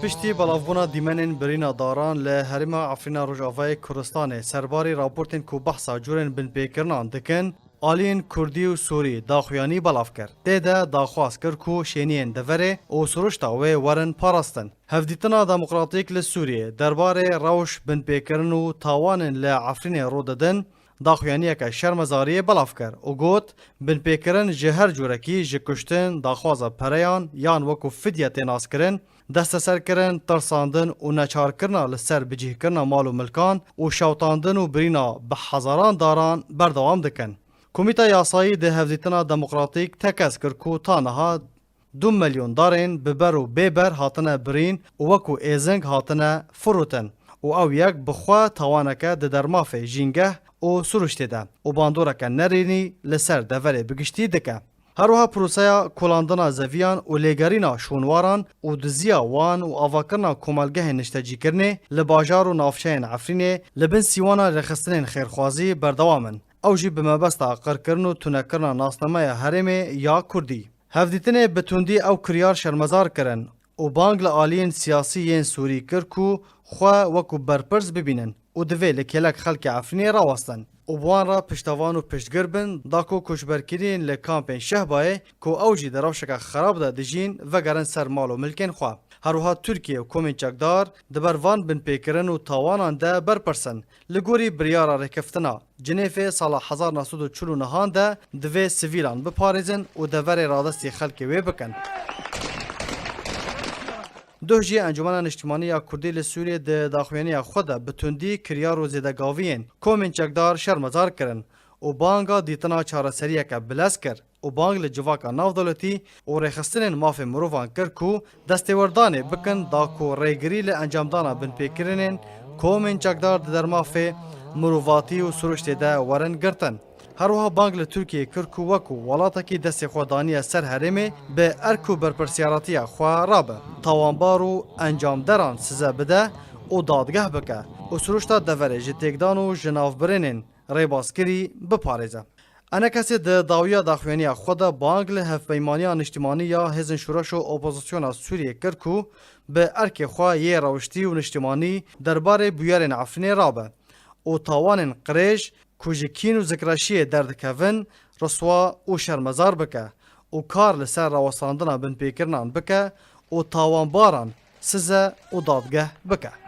پشتی بلافبونا دیمنین برینا داران له هرما عفرینا روجاوای کردستان سرباری راپورتین کو بحثا جورن بن پیکرنان دکن آلین کردی و سوری داخویانی بلاف کرد. ده داخواست کرد کو شینین دوره او سروشتا و ورن پاراستن. هفدیتنا دموکراتیک لسوریه درباره روش بن پیکرن و تاوانن لعفرین رو دادن داخویانی که شرمزاری بلاف کرد و گوت بن پیکرن جهر جورکی جکشتن داخوازا پریان یان وکو فدیت ناس کرن دست سر کرن ترساندن و نچار کرنا لسر بجیه کرنا مال و ملکان و شوتاندن و برینا به هزاران داران بردوام دکن. کمیته یاسایی ده هفزیتنا دموکراتیک تکس کرد کو تانها 2 میلیون دارین ببر و بیبر هاتنه برین و وکو ایزنگ هاتنه فروتن و او یک بخوا توانکه ده درمافه جینگه و سروشتی ده و باندورکه نرینی لسر دوره بگشتی دکه. هروها پروسه کلاندنا زویان و لیگرینا شونواران و دزیا وان و آواکرنا کمالگه نشتجی کرنه لباجار و نافشین عفرینه لبن سیوانا رخستنین خیرخوازی بردوامن. او جی بمبستا قرکرن و تونکرنا ناسنامه هرمه یا کردی. هفدیتنه بتوندی او کریار شرمزار کرن و بانگل آلین سیاسی ین سوری کرکو خواه وکو برپرز ببینن و دوی لکلک خلک عفرینه راوستن. و بوان را پشتوان و پشتگر بن داکو کشبرکرین لکامپین شهبای که اوجی در روشک خراب ده دجین و گرن سر مال و ملکن خواه. هروها ترکیه و کومین چکدار دبروان بن پیکرن و تاوانان ده برپرسن. لگوری بریارا رکفتنا جنیف سال 1949 ده دوی سویلان بپارزن و دوری رادستی خلک وی بکن. دوجی انجمن اجتماعی کردی لسوریه ده داخویانی خود بتوندی کریار و زدگاوین کومین چکدار شرمزار کرن و بانگا دیتنا چارەسەریەکە بلەس کرد و بانگ لە جڤاکە ناودەوڵەتی و ڕێخستنên mafê mirovan kir ku destêwerdanê bikin da ku rêgirî li encamdana binpêkirinên komên çekdar di dermafê mirovatî û siruştê de werin girtin. Herwiha bang li Tirkiyeyê kir ku wekû welatekî destê xwe daniye ser herêmê bi erk û berpirsiyaratiya xwe rabe. Tawanbar û encamderan size bide û dadgeh bike û siruşta deverê ji têkdan û ji navbirînên rêbazkirî biparêze. Enekesê di dawiya daxuyaniya xwe de bang li hevpeymaniya niştimanî ya Hêzên Şûreş û Opozisyona Sûriyê kir ku bi erkê xwe yê rewiştî û niştimanî derbarê bûyerên Efrînê rabe û tawanên qirêj ku ji kîn û zikreşiyê derdikevin riswa û şermezar bike û kar li ser rawestandina binpêkirinan bike û tawanbaran size û dadgeh bike.